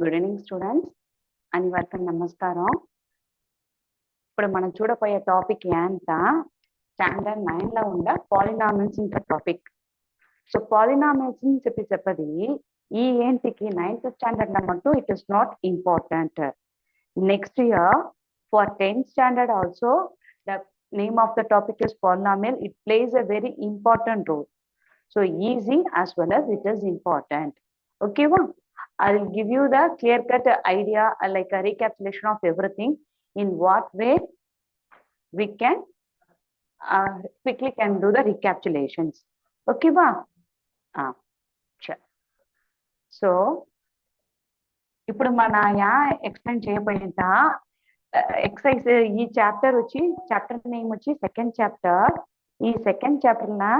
Good evening students, అందరికీ నమస్కారం. ఇప్పుడు మనం చూడబోయే టాపిక్ ఏంట స్టాండర్డ్ 9 లో ఉండే పాలినామియల్స్ ఇంత టాపిక్. సో పాలినామియల్స్ ని చెప్పది ఈ ఏంటికి 9th స్టాండర్డ్ లో మటు it is not important. Next year for 10th standard also the name of the topic is polynomial. It plays a very important role. So easy as well as it is important. Okay, well, I'll give you the clear-cut idea, like a recapitulation of everything. In what way we can quickly can do the recapitulations. Okay, well, sure. So, ఇప్పుడు మన explain చేయబోయేంత excise ఈ chapter వచ్చి chapter name వచ్చి second chapter. ఈ second chapter లా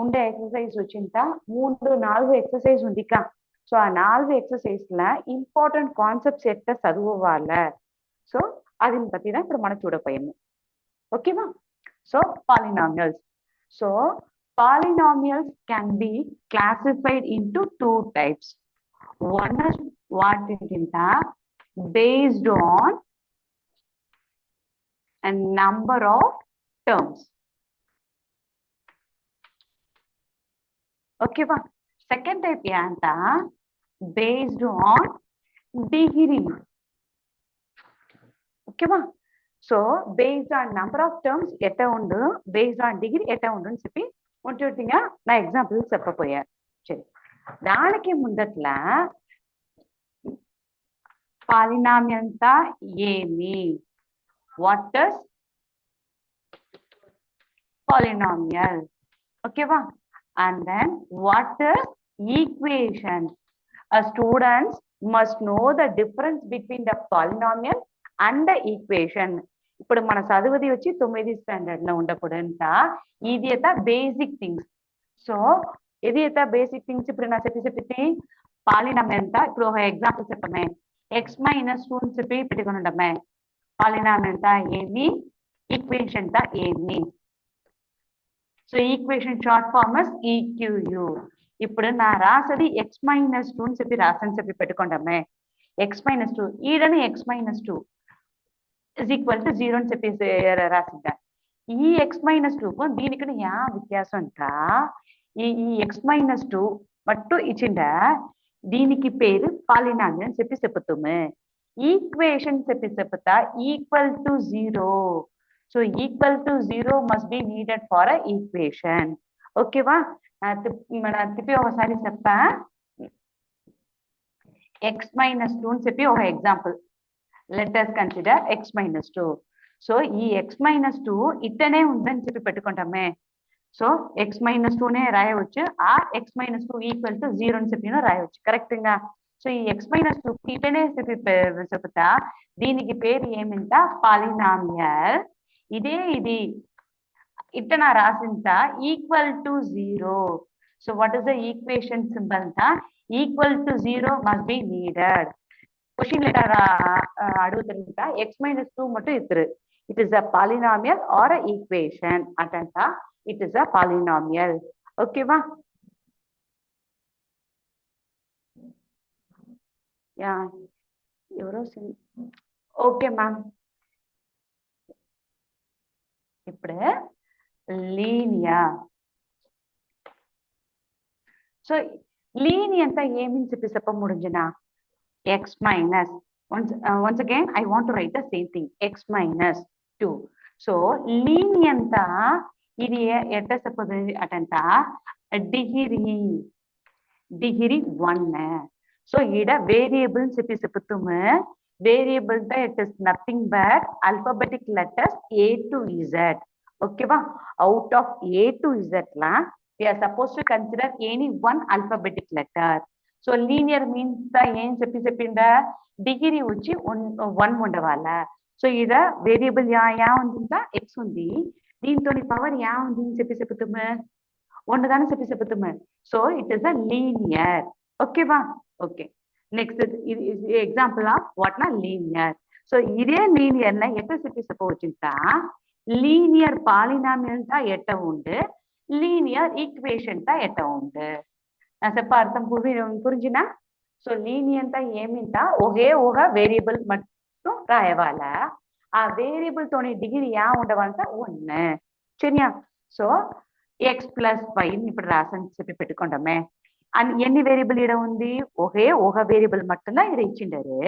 ఉండే exercise వచ్చింత 3-4 exercise ఉంది కా. So ఆ 4 ఎక్సర్సైజ్ లా ఇంపార్టెంట్ కాన్సెప్ట్స్ ఎట్ట చదువువాల, సో అదిని పத்தி தான் ఇప్పుడు మనం చూడపోయాము. ఓకేవా? So polynomials. So polynomials can be classified into 2 types. One is what it is based on a number of terms. Okay, va? Second type yanta based on degree. Okay, va? So based on number of terms etta undu, based on degree etta undu nu cheppi untutinga na example cheppapoya. Seri daniki mundatla polynomial anta emi, what is polynomial? Okay, va? And then what is equation? Students must know the difference between the polynomial and the equation. ఇప్పుడు మన చదువుది వచ్చి 9th standard లో ఉండకూడంత ఇది అయితే basic things. So ఇది అయితే basic things ఇప్పుడు నా చెప్పి పాలినామియల్ అంతా ఇప్పుడు ఒక ఎగ్జాంపుల్ చెప్పమే, x-2 అని చెప్పి పెట్టుకుని ఉండమే. పాలినామియల్ అంతా ఏమి, ఈక్వేషన్ అంతా ఏమి. So equation short form is E Q U. ఇప్పుడు నా రాసది x-2 అని చెప్పి రాసని చెప్పి పెట్టుకోండమే. x-2 ఈడని x-2 is equal to 0 అని చెప్పి రాసిద్దా. ఈ x-2 కు దీనికి యా వ్యత్యాసం అంట, ఈ x-2 మట్టు ఇచ్చిందా దీనికి పేరు పాలినామియల్ అని చెప్పి చెప్పుతాము. ఈక్వేషన్ చెప్పి చెప్తా equal to 0. So equal to 0 must be needed for a equation. Okay, va? మన తిప్పి ఒకసారి చెప్పా x-2 అని చెప్పి ఒక example. Let us consider x-2. So ఈ x-2 ఇట్టనే ఉందని చెప్పి పెట్టుకుంటామే. సో x-2 నే రాయవచ్చు, ఆ x-2 ఈక్వల్ టు 0 అని చెప్పి రాయవచ్చు కరెక్ట్గా. సో ఈ x-2 ఇట్టనే చెప్పి చెప్తా దీనికి పేరు ఏమింట పాలినామియల్. ఇదే ఇది ఇట్టన రాసింత equal to 0. So what is the equation symbol అంట equal to 0 must be needed. Question letter అడుగుతుంట x-2 మటు ఇద్దరు it is a polynomial or a equation అటంట ఇట్ ఇస్ అ పాలినామియల్. ఓకేవా? యా ఎవరో ఓకే మ్యామ్. ఇప్పుడు లీనియర్. సో linear అంతా ఏమని చెప్పి చెప్ప ముడించిన x minus once again I want to write the same thing x-2. So linear అంతా ఇది ఎట్ట చెప్పదు అటంత డిగ్రీ 1. సో ఈడ వేరియబుల్ చెప్పి చెప్తాము. Variable the it is nothing but alphabetic letters A to Z. Okay, va? Out of A to Z la we are supposed to consider any one alphabetic letter. So linear means the ఏం చెప్పిందా degree వచ్చి 1 ఉండవాల. So ఈడ variable yeah ఉందా x ఉంది, దీంతో power yeah ఉంది అని చెప్తాము, ఉండదాని చెప్తాము. So it is a linear. ఓకేవా? Okay, next example of what నా లీనియర్. సో ఇదే లీనియర్ ನ ఎట్ట చెప్పవచ్చింత లీనియర్ పాలినామియల్ తా ఎట్ట ఉండు, లీనియర్ ఈక్వేషన్ తా ఎట్ట ఉండు. నా చెప్ప అర్థం పురించినా? సో లీనియంతా ఏమింట ఒకే ఒక వేరియబుల్ மட்டும் రాయవాల ఆ వేరియబుల్ తోని డిగ్రీ యా ఉండవంట 1 சரியா సో x+5 ఇప్పుడు రాసని చెప్పి పెట్టుకుంటామే ఎన్ని వేరియబుల్ ఈడ ఉంది ఒకే ఒక వేరియబుల్ மட்டும்தான் ఈడ ఇచ్చిండారు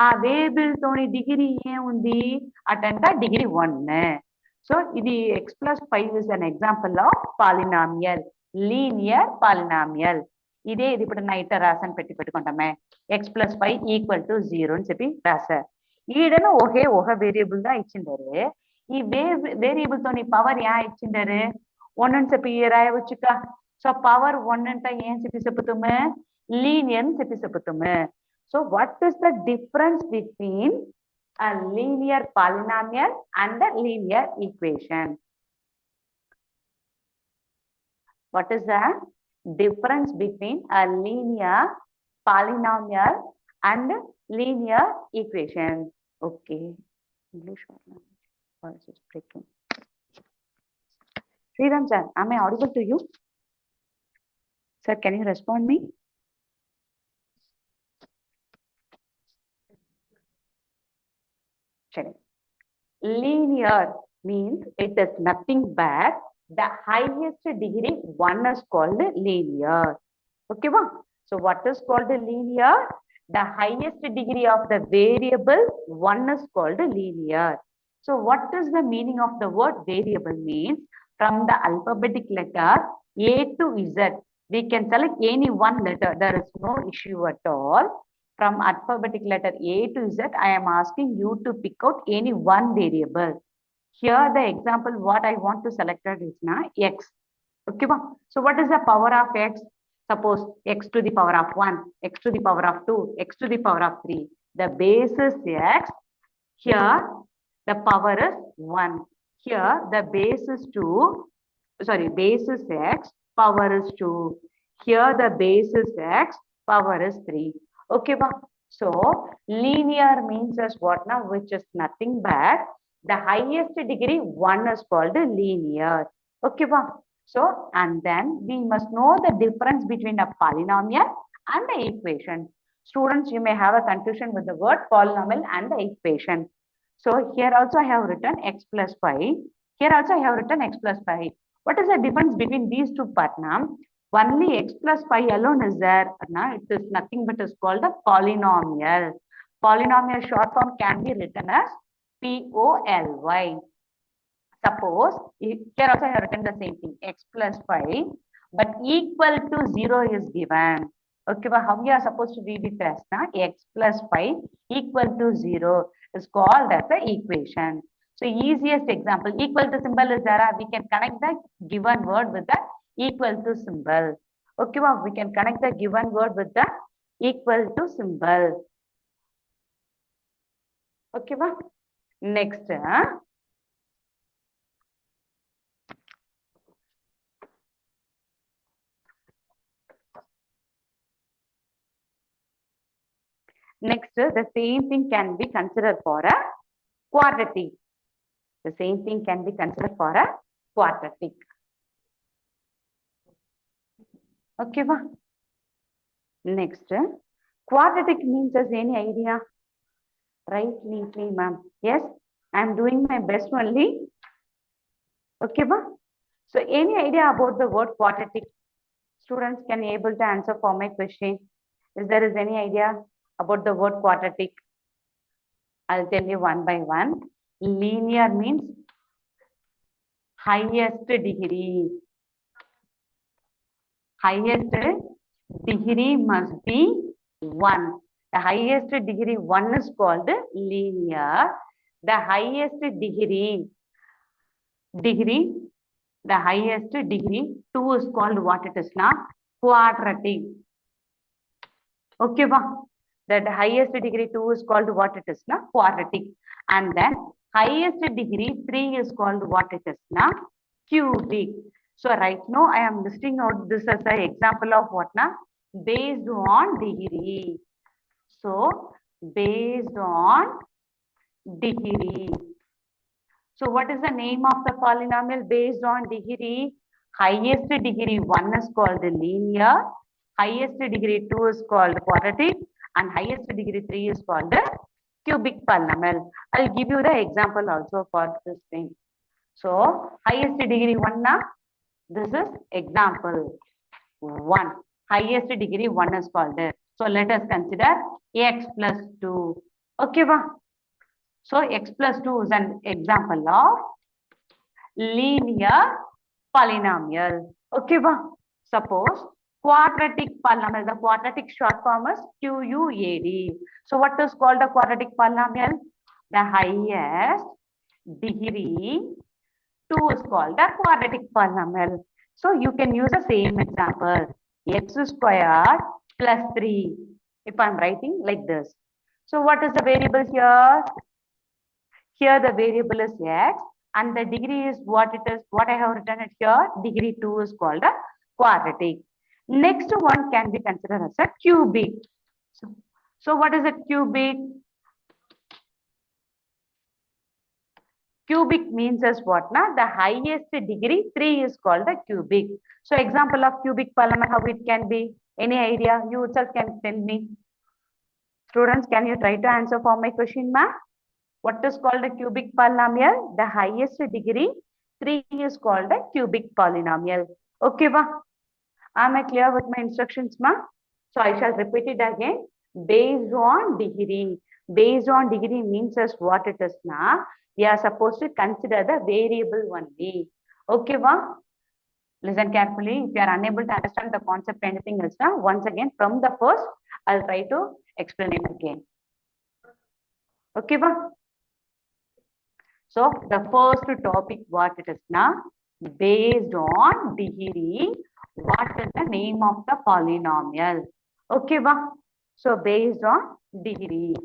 ఆ వేరియబుల్ తోని డిగ్రీ ఏముంది అటంట డిగ్రీ 1 సో ఇది x+5 is an example of polynomial linear polynomial ఇదే ఇది ఇప్పుడు నైట్ రాసని పెట్టుకుంటామే x+5 ఈక్వల్ టు 0 అని చెప్పి రాసా ఈడను ఒకే ఒక వేరియబుల్ దా ఇచ్చిండారు ఈ వేరియబుల్ తోని పవర్ యా ఇచ్చిండారు 1 అని చెప్పి రాయవచ్చుక సో పవర్ 1 అంటే ఏం చెప్పి చెప్పుతాము లీనియర్ అని చెప్పి చెప్పుతాము so what is the difference between a linear polynomial and a linear equation? What is the difference between a linear polynomial and linear equation? Okay, English voice is breaking. Sriram sir, am I audible to you? Sir, can you respond me? Sure. Linear means it is nothing but the highest degree one is called linear. Okay, wow? So what is called linear? The highest degree of the variable one is called linear. So what is the meaning of the word variable means? From the alphabetic letter A to Z, we can select any one letter. There is no issue at all. From alphabetic letter A to Z, I am asking you to pick out any one variable. Here the example what I want to select is now x. Okay, so what is the power of x? Suppose x to the power of 1, x to the power of 2, x to the power of 3. The base is x. Here the power is 1. Here the base is 2. Sorry, base is x, power is 2. Here the base is x, power is 3. Okay, so linear means as what now, which is nothing but the highest degree one is called linear. Okay, so and then we must know the difference between a polynomial and the equation. Students, you may have a confusion with the word polynomial and the equation. So here also I have written x+5. Here also I have written x+5. What is the difference between these two part now? Only x+5 alone is there. Now it is nothing but is called a polynomial. Polynomial short form can be written as POLY. Suppose here also I have written the same thing x+5, but equal to 0 is given. Okay, but how we are supposed to read it as now x+5 equal to 0 is called as the equation. So easiest example, equal to symbol is there. We can connect the given word with the equal to symbol. Okay, well, we can connect the given word with the equal to symbol. Okay, well, next. Next, the same thing can be considered for a quadratic. The same thing can be considered for a quadratic. Okay, va? Next, quadratic means as any idea? Right neatly, ma'am. Yes, I am doing my best only. Okay, va? So any idea about the word quadratic? Students can able to answer for my question. Is there is any idea about the word quadratic? I'll tell you one by one. Linear means highest degree. Highest degree must be 1. The highest degree 1 is called linear. The highest degree, the highest degree 2 is called what it is now? Quadratic. Okay, that highest degree 2 is called what it is now? Quadratic. And then highest degree 3 is called what it is now? Cubic. So right now I am listing out this as an example of what now? Based on degree. So based on degree. So what is the name of the polynomial based on degree? Highest degree 1 is called linear. highest degree 2 is called quadratic and highest degree 3 is called the cubic polynomial. I'll give you the example also for this thing. So highest degree 1 na, this is example 1. Highest degree 1 is called. So let us consider x plus 2. Okay, va? So x plus 2 is an example of linear polynomial. Okay, va? Suppose quadratic polynomial. The quadratic short form is QUAD. So what is called the quadratic polynomial? The highest degree 2 is called the quadratic polynomial. So you can use the same example. X squared plus 3. If I'm writing like this. So what is the variable here? Here the variable is x and the degree is what it is. What I have written it here. Degree 2 is called a quadratic. Next one can be considered as a cubic. So what is a cubic? Cubic means as what? Na? The highest degree 3 is called the cubic. So example of cubic polynomial, how it can be? Any idea? You itself can tell me. Students, can you try to answer for my question, ma? What is called a cubic polynomial? The highest degree 3 is called a cubic polynomial. Okay, ma? Am I clear with my instructions, ma? So I shall repeat it again. Based on degree. Based on degree means as what it is now. We are supposed to consider the variable only. Okay, va? Listen carefully. If you are unable to understand the concept anything else, now once again from the first, I'll try to explain it again. Okay, va? So the first topic what it is now, based on degree, what is the name of the polynomial? Okay, va? So based on degree.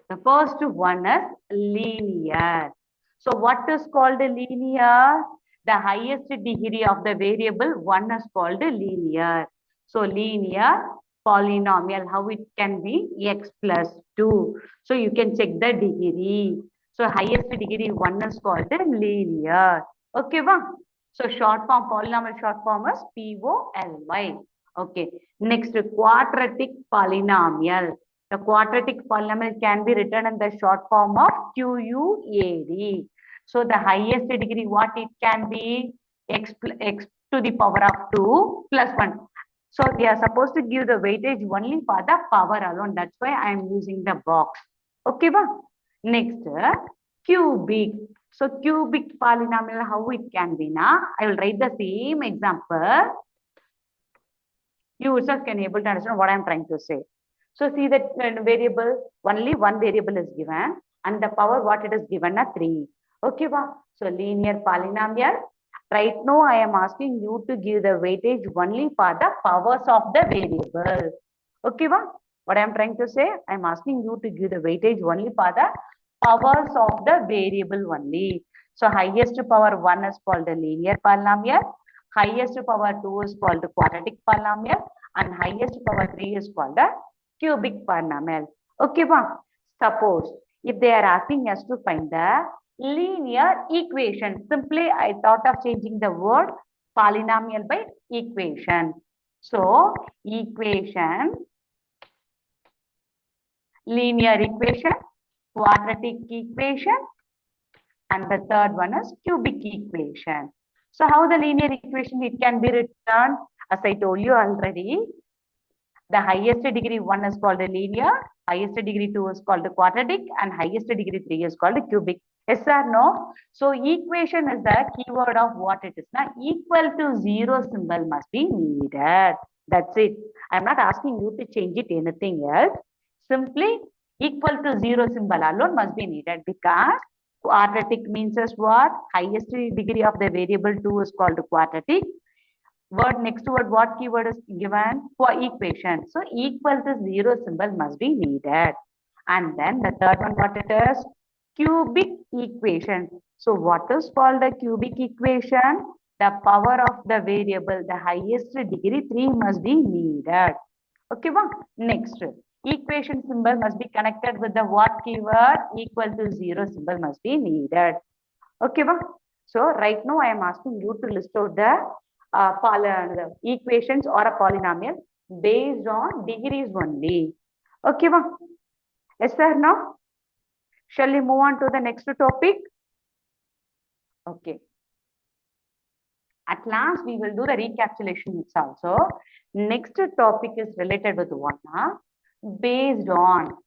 The first one is linear. So what is called linear? The highest degree of the variable 1 is called linear. So linear polynomial, how it can be? X plus 2. So you can check the degree. So highest degree 1 is called linear. Okay, va? So short form, polynomial short form is POLY. Okay. Next, quadratic polynomial. The quadratic polynomial can be written in the short form of QUAD. So the highest degree, what it can be? X to the power of 2 plus 1. So we are supposed to give the weightage only for the power alone. That's why I am using the box. Okay, ba? Next, cubic. So cubic polynomial, how it can be now? I will write the same example. You yourself can able to understand what I am trying to say. So see that variable, only one variable is given and the power what it is given are 3. Okay, va? So linear polynomial. Right now I am asking you to give the weightage only for the powers of the variable. Okay, va? What I am trying to say, I am asking you to give the weightage only for the powers of the variable only. So highest power 1 is called the linear polynomial. Highest power 2 is called the quadratic polynomial and highest power 3 is called the cubic polynomial. Okay, ma? Suppose if they are asking us to find the linear equation, simply I thought of changing the word polynomial by equation. So equation, linear equation, quadratic equation, and the third one is cubic equation. So how the linear equation it can be written? As I told you already, the highest degree 1 is called a linear, highest degree 2 is called a quadratic, and highest degree 3 is called a cubic. Yes or no? So equation is the keyword of what it is. Now equal to 0 symbol must be needed. That's it. I'm not asking you to change it anything else. Simply equal to 0 symbol alone must be needed because quadratic means as what? Highest degree of the variable 2 is called quadratic. Word next word, what keyword is given? For equation. So equal to 0 symbol must be needed. And then the third one, what it is? Cubic equation. So what is called a cubic equation? The power of the variable, the highest degree 3 must be needed. Okay, well, next. Equation symbol must be connected with the what keyword? Equal to 0 symbol must be needed. Okay, well. So right now I am asking you to list out the equations or a polynomial based on degrees only. Okay, ma? Yes, sir. Now, shall we move on to the next topic? Okay. At last, we will do the recapitulation also. Next topic is related with what? Based on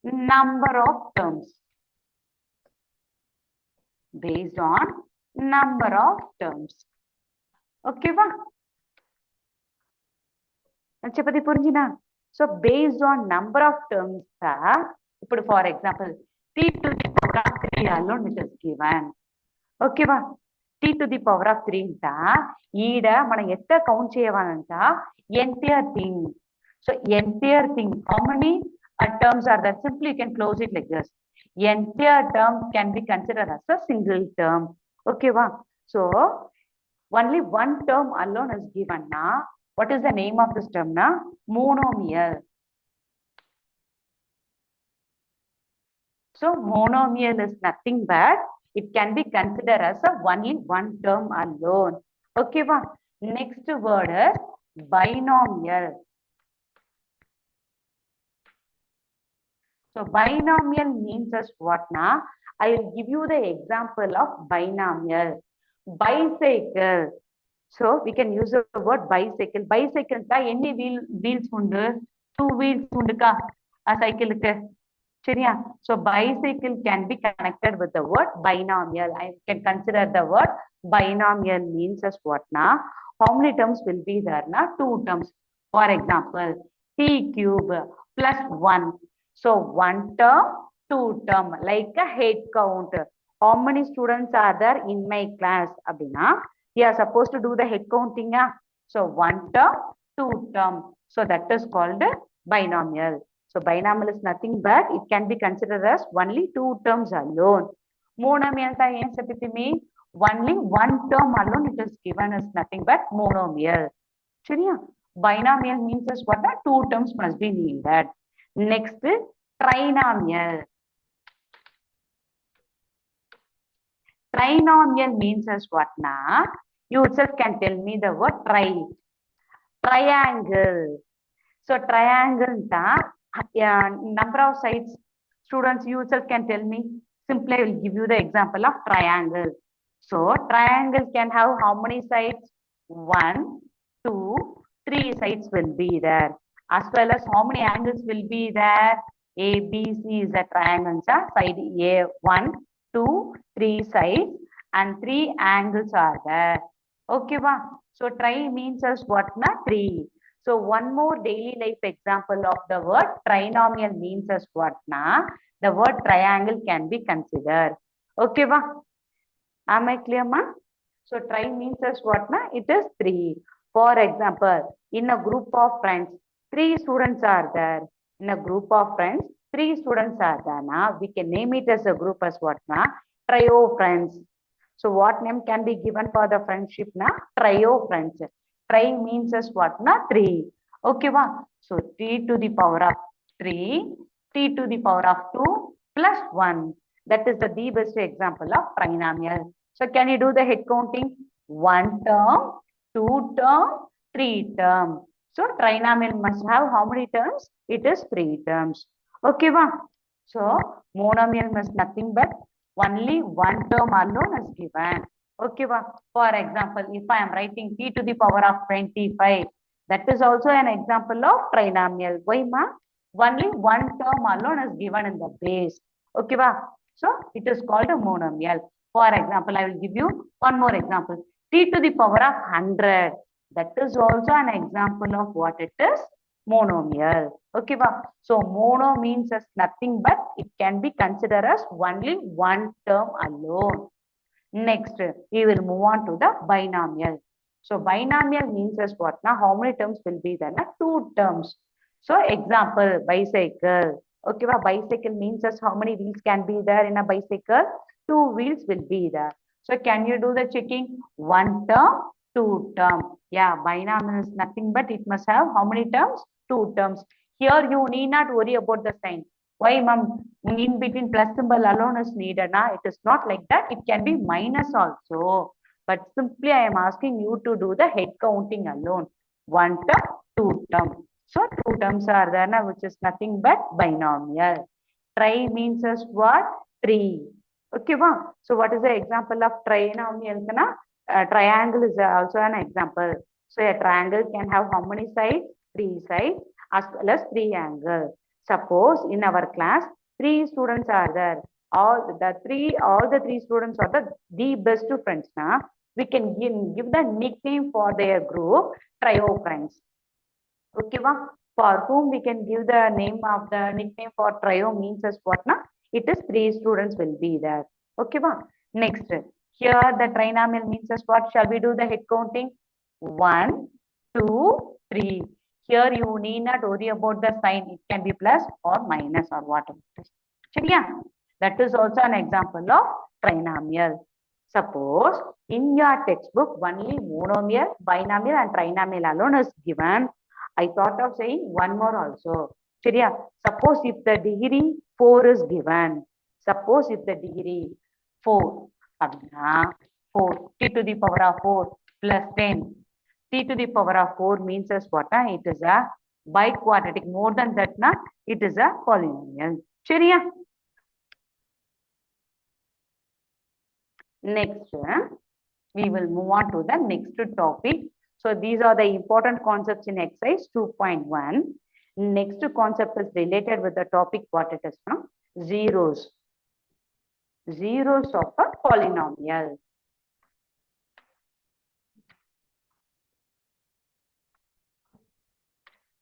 number of terms. Based on number of terms. Okay, va? Chapati Purjina. So based on number of terms, for example, t to the power of 3 alone it is given. Okay, va? T to the power of 3 inta, ida mana etta count cheyavananta entire thing. So entire thing, how many terms are there? Simply you can close it like this. Entire term can be considered as a single term. Okay, va? So only one term alone is given. What is the name of this term? Monomial. So monomial is nothing but it can be considered as only one term alone. Okay, va? Next word is binomial. So binomial means as what? I will give you the example of binomial. Bicycle. So we can use the word bicycle. Bicycle ka any wheels undu? 2 wheels undu ka? A cycle ku. So bicycle can be connected with the word binomial. I can consider the word binomial means as what? How many terms will be there? 2 terms. For example, t cube plus 1. So 1 term, 2 term, like a head count. How many students are there in my class? Abhina, you are supposed to do the head counting. So 1 term, 2 term. So that is called binomial. So binomial is nothing but it can be considered as only 2 terms alone. Monomial mean only 1 term alone it is given as nothing but monomial. Binomial means as what? 2 terms must be needed. Next, trinomial. Trinomial means as what? You itself can tell me the word triangle. So triangle, number of sides. Students, you itself can tell me. Simply, I will give you the example of triangle. So triangle can have how many sides? 1, 2, 3 sides will be there. As well as how many angles will be there? A, B, C is a triangle. Side A, 1, 2, 3 sides and 3 angles are there. Okay, va? So tri means as what? 3. So one more daily life example of the word trinomial means as what? The word triangle can be considered. Okay, va? Am I clear, ma? So tri means as what? It is 3. For example, in a group of friends, 3 students are there. In a group of friends, 3 students are there. We can name it as a group as what? Trio friends. So what name can be given for the friendship? Trio friends. Tri means as what? 3. Okay, va? So t to the power of 3, t to the power of 2 plus 1. That is the best example of trinomial. So can you do the head counting? 1 term, 2 term, 3 term. So trinomial must have how many terms? It is 3 terms. Okay, va? So monomial must nothing but only 1 term alone is given. Okay, va? For example, if I am writing t to the power of 25, that is also an example of trinomial. Why, ma? Only 1 term alone is given in the base. Okay, va? So it is called a monomial. For example, I will give you one more example. T to the power of 100. That is also an example of what it is? Monomial. Okay, va? So mono means as nothing but it can be considered as only 1 term alone. Next, we will move on to the binomial. So binomial means as what? How many terms will be there? 2 terms. So example, bicycle. Okay, bicycle means as how many wheels can be there in a bicycle? 2 wheels will be there. So can you do the checking? 1 term, 2 term. Yeah, binomial is nothing but it must have how many terms? 2 terms. Here you need not worry about the sign. Why, ma'am? in between plus symbol alone is needed. It is not like that. It can be minus also. But simply I am asking you to do the head counting alone. One term, two term. So two terms are there now, which is nothing but binomial. Tri means as what? Three. Okay, wow. So what is the example of trinomial? Triangle is also an example. So a triangle can have how many sides? Three sides as well as three angles. Suppose in our class, three students are there. All the three students are the best friends. We can give the nickname for their group, trio friends. Okay, for whom we can give the name of the nickname for trio means as what? It is three students will be there. Okay, next. Here the trinomial means as what? Shall we do the head counting? 1, 2, 3. Here you need not worry about the sign. It can be plus or minus or whatever. That is also an example of trinomial. Suppose in your textbook only monomial, binomial and trinomial alone is given. I thought of saying one more also. Suppose if the degree 4 is given. Suppose if the degree 4. 4. T to the power of 4 plus 10. T to the power of 4 means as what? It is a biquadratic. More than that, it is a polynomial. Next, we will move on to the next topic. So these are the important concepts in exercise 2.1. Next concept is related with the topic what it is from zeros. Zeros of a polynomial.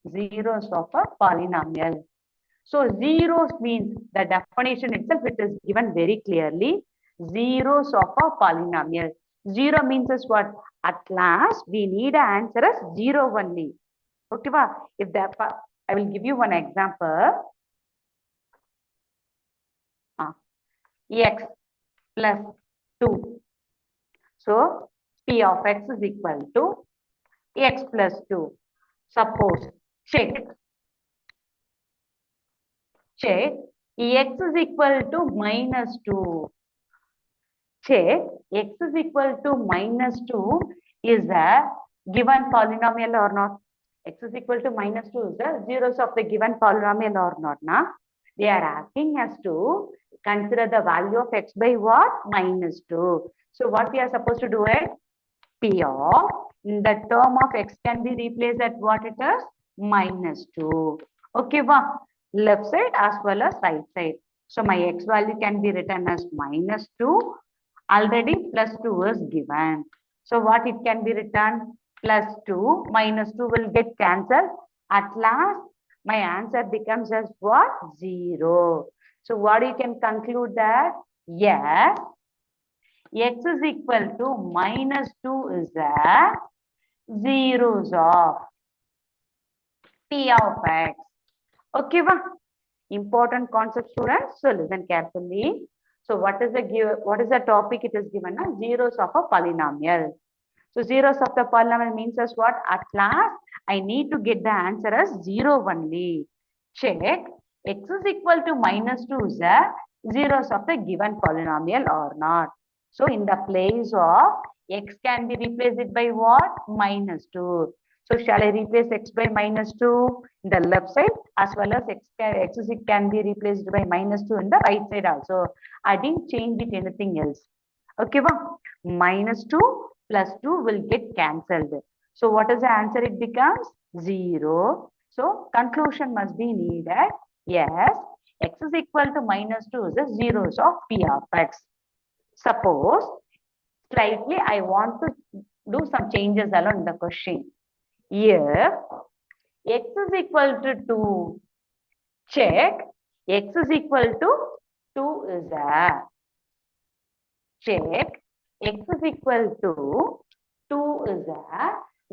Zeros of a polynomial. So zeros means the definition itself, it is given very clearly. Zeros of a polynomial. Zero means is what? At last, we need an answer as zero only. Okay, if the, I will give you one example. X plus 2. So, P of X is equal to X plus 2. Suppose, check X is equal to minus 2. Check X is equal to minus 2 is a given polynomial or not. X is equal to minus 2 is the zeros of the given polynomial or not. They are asking us to consider the value of X by what? Minus 2. So what we are supposed to do is P of the term of X can be replaced at what it is? Minus 2. Okay, left side as well as right side. So my X value can be written as minus 2. Already plus 2 is given. So what it can be written? Plus 2 minus 2 will get cancelled. At last, my answer becomes as what? 0. So what you can conclude that? Yes, X is equal to minus 2 is the zeros of P of X. Okay, important concept, students. So listen carefully. So what is the topic it is given? Zeros of a polynomial. So zeros of the polynomial means as what? At last, I need to get the answer as 0 only. Check X is equal to minus 2 is the zeros of the given polynomial or not. So in the place of X can be replaced by what? Minus 2. So shall I replace X by minus 2 in the left side as well as X can be replaced by minus 2 in the right side also. I didn't change it anything else. Okay, minus 2 plus 2 will get cancelled. So what is the answer? It becomes 0. So conclusion must be needed. Yes, X is equal to minus 2 is the zeros of P of X. Suppose slightly I want to do some changes along the question. If X is equal to 2, check X is equal to 2 is a check X is equal to 2 is a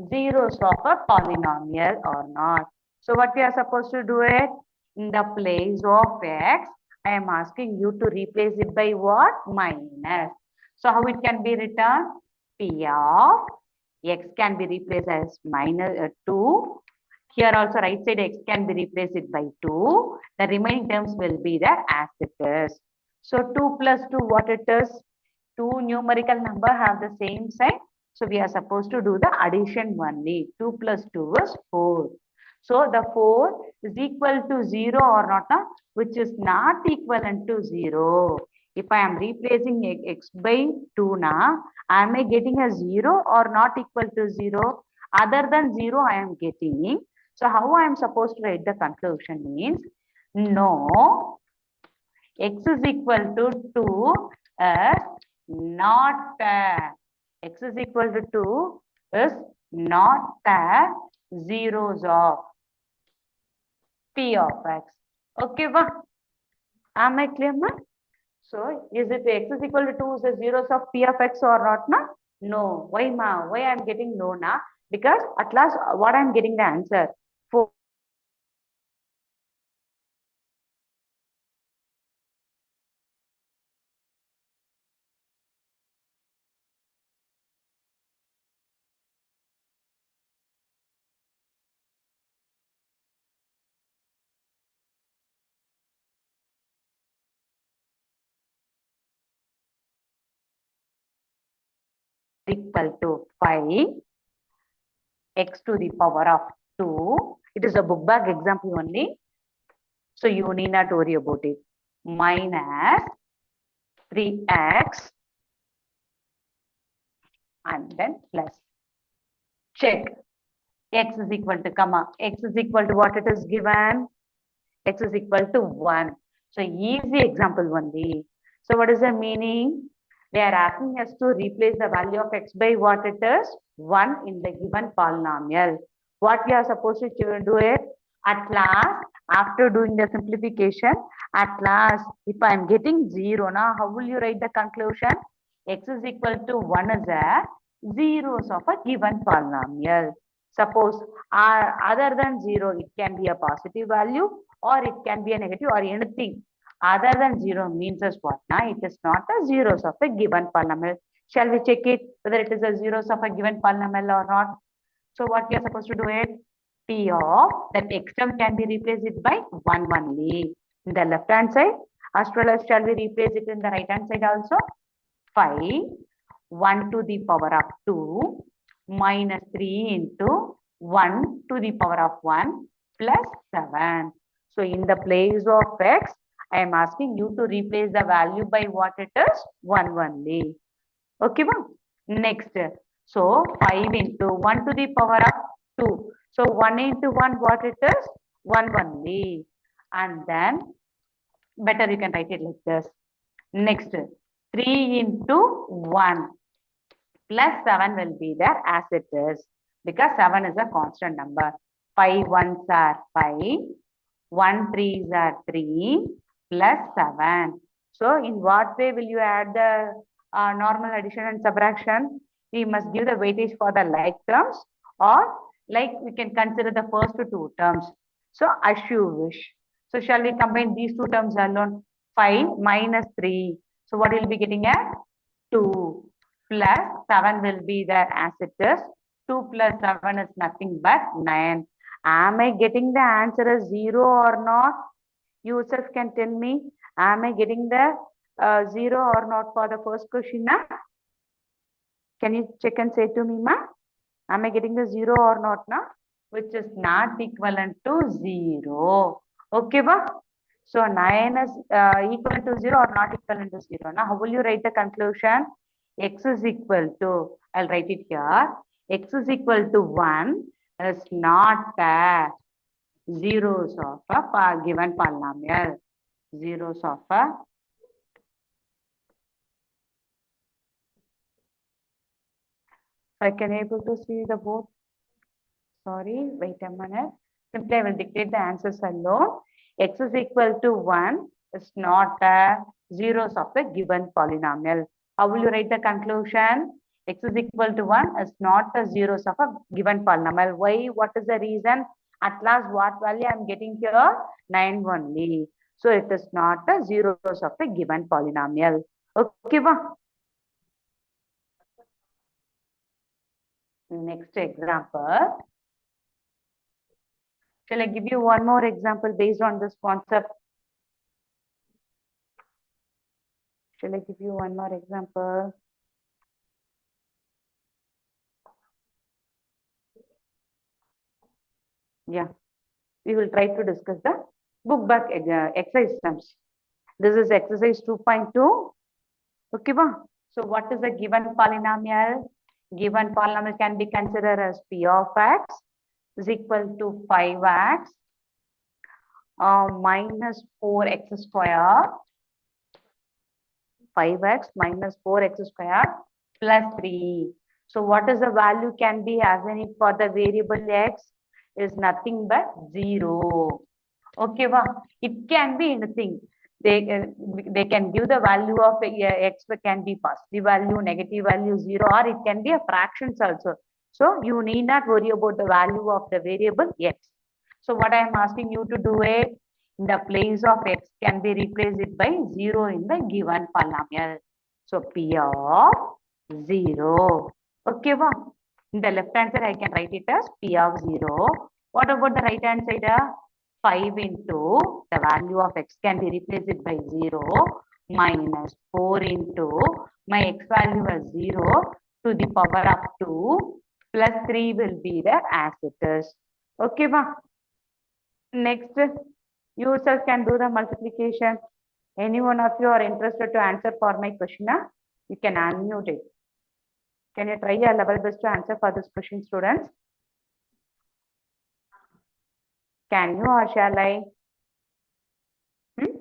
zeros of a polynomial or not. So what we are supposed to do it? In the place of X, I am asking you to replace it by what? Minus. So how it can be written? P of X can be replaced as minus 2 Here also right side x can be replaced it by 2. The remaining terms will be there as it is. So 2 plus 2, what it is? Two numerical number have the same sign. So we are supposed to do the addition only. 2 plus 2 is 4. So the 4 is equal to 0 or not, which is not equivalent to 0. If I am replacing x by 2 now, am I getting a 0 or not equal to 0? Other than 0, I am getting. So how I am supposed to write the conclusion means, no, x is equal to 2 is not x is equal to 2 is not the zeros of p of x. Okay, va? Am I clear, ma? So is it x is equal to 2 is the zeros of p of x or not, na? No. Why, ma? Why I am getting no, na? Because at last, what I am getting the answer? 4 equal to 5 x to the power of 2. It is a book bag example only. So you need not worry about it. Minus 3x and then plus. Check. X is equal to comma. X is equal to what it is given? X is equal to 1. So easy example only. So what is the meaning? They are asking us to replace the value of x by what it is? 1 in the given polynomial. What we are supposed to do it? At last, after doing the simplification, at last, if I am getting 0, now how will you write the conclusion? X is equal to 1 is a zeros of a given polynomial. Suppose other than 0, it can be a positive value or it can be a negative or anything. Other than 0 means as what? Now, it is not a zeros of a given polynomial. Shall we check it whether it is a zeros of a given polynomial or not? So what we are supposed to do it? P of that x term can be replaced it by 1 only. In the left hand side, as well as shall we replace it in the right hand side also? 5, 1 to the power of 2 minus 3 into 1 to the power of 1 plus 7. So in the place of x, I am asking you to replace the value by what it is? 1 only. Okay, ma'am? Next. So 5 into 1 to the power of 2. So 1 into 1, what it is? 1 only. And then, better you can write it like this. Next, 3 into 1 plus 7 will be there as it is. Because 7 is a constant number. 5 ones are 5. 1 threes are 3 plus 7. So in what way will you add the normal addition and subtraction? We must give the weightage for the like terms, or like we can consider the first two terms. So as you wish. So shall we combine these two terms alone? 5 minus 3. So what will be getting at? 2 plus 7 will be there as it is. 2 plus 7 is nothing but 9. Am I getting the answer as 0 or not? You yourself can tell me. Am I getting the 0 or not for the first question? Na? Can you check and say to me, ma? Am I getting the 0 or not? Na? Which is not equivalent to 0. Okay, ba? So 9 is equivalent to 0 or not equivalent to 0. Now, how will you write the conclusion? X is equal to, I'll write it here. X is equal to 1 is not zeros of a given polynomial. Zeros of a I can able to see the board. Sorry, wait a minute. Simply I will dictate the answers alone. X is equal to 1 is not zeros of the given polynomial. How will you write the conclusion? X is equal to 1 is not the zeros of a given polynomial. Why? What is the reason? At last, what value I am getting here? 9 only. So it is not the zeros of the given polynomial. Okay, ma? Next example. Shall I give you one more example based on this concept? Shall I give you one more example? Yeah, we will try to discuss the book back exercise terms. This is exercise 2.2. Okay, ba? So what is a given polynomial? Given polynomial can be considered as p of x is equal to 5x minus 4x square, 5x minus 4x square plus 3. So what is the value can be assigned for the variable x is nothing but 0. Okay, wow. It can be anything. They can give the value of x can be positive value, negative value, 0, or it can be a fractions also. So you need not worry about the value of the variable x. So what I am asking you to do it, in the place of x can be replaced it by 0 in the given polynomial. So p of 0. Okay, wow. In the left hand side, I can write it as p of 0. What about the right hand side? 5 into the value of x can be replaced by 0 minus 4 into my x value as 0 to the power of 2 plus 3 will be there as it is. Okay, ma? Next, users can do the multiplication. Any one of you are interested to answer for my question? You can unmute it. Can you try your level best to answer for this question, students? Can you or shall I? Hmm?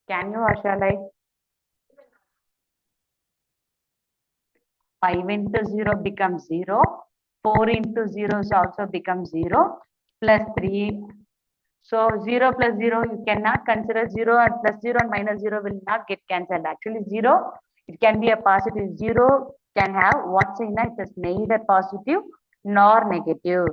Can you or shall I? 5 into 0 becomes 0. 4 into 0 is also becomes 0 plus 3. So 0 plus 0 you cannot consider 0 and plus 0 and minus 0 will not get cancelled. Actually 0 it can be a positive. 0 can have what sign? It is neither positive nor negative.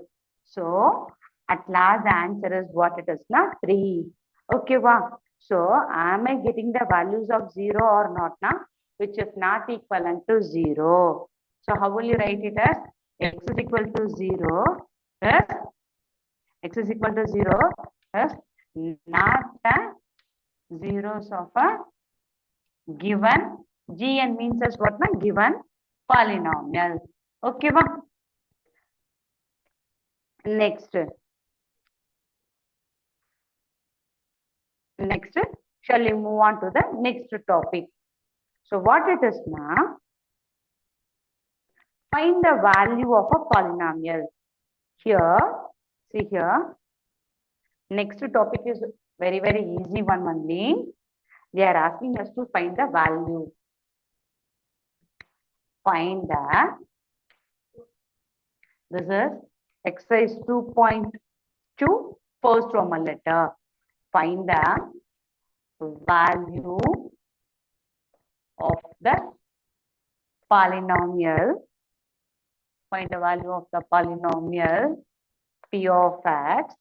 So at last the answer is what it is now 3. Okay, wow. So am I getting the values of 0 or not now? Which is not equivalent to 0. So how will you write it as x is equal to 0 is x is equal to 0 is not the zeros of a given gn means as what na given polynomial. Okay, ma? Next, shall we move on to the next topic? So what it is now? Find the value of a polynomial. Here, see here. Next topic is very, very easy one only. They are asking us to find the value. Find the, this is exercise 2.2, first Roman letter. Find the value of the polynomial. Find the value of the polynomial p of x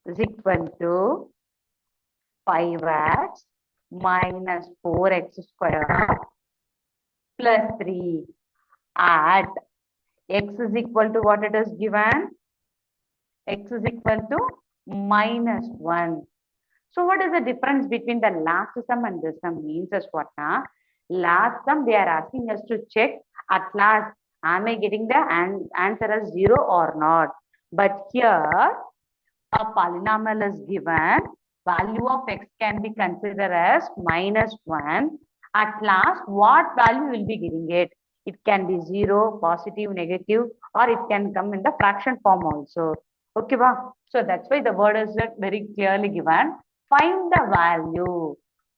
is equal to 5x minus 4x square plus 3 at x is equal to what it is given? X is equal to minus 1. So what is the difference between the last sum and this sum means as what now? Last sum they are asking us to check at last am I getting the answer as 0 or not. But here a polynomial is given, value of x can be considered as minus 1. At last, what value will be getting it? It can be 0, positive, negative, or it can come in the fraction form also. Okay, ba? So that's why the word is very clearly given. Find the value.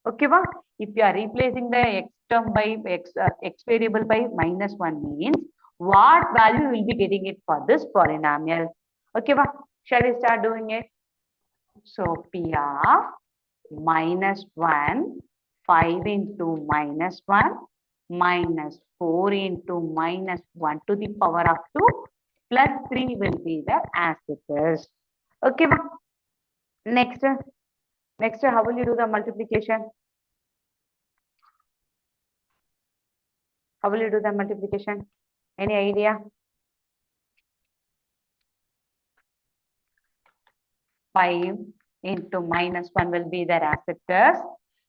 Okay, ba? If you are replacing the x term by x variable by minus 1 means what value will be getting it for this polynomial. Okay, ba? Shall we start doing it? So P of minus 1, 5 into minus 1, minus 4 into minus 1 to the power of 2, plus 3 will be the as it is. Okay, ma? Next, how will you do the multiplication? How will you do the multiplication? Any idea? 5 into minus 1 will be there as it is.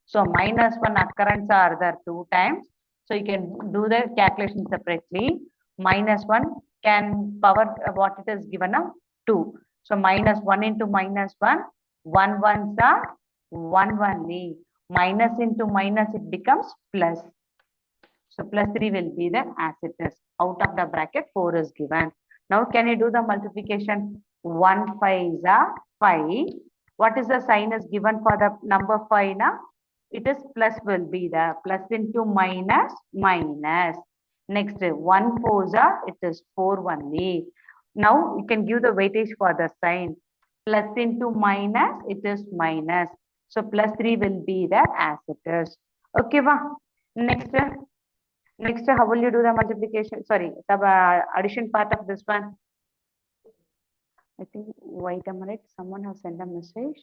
So minus 1 occurrence are there 2 times. So you can do the calculation separately. Minus 1 can power what it is given now 2. So minus 1 into minus 1, 1 ones are 1 only. Minus into minus it becomes plus. So plus 3 will be there as it is. Out of the bracket 4 is given. Now can you do the multiplication? 1 5 is a 5. What is the sign is given for the number 5 now? It is plus will be the plus into minus minus. Next 1 4 is a, it is 4 only. Now you can give the weightage for the sign. Plus into minus, it is minus. So plus 3 will be there as it is. Okay, va? Next, how will you do the multiplication? Sorry, the addition part of this one. I think, wait a minute, someone has sent a message.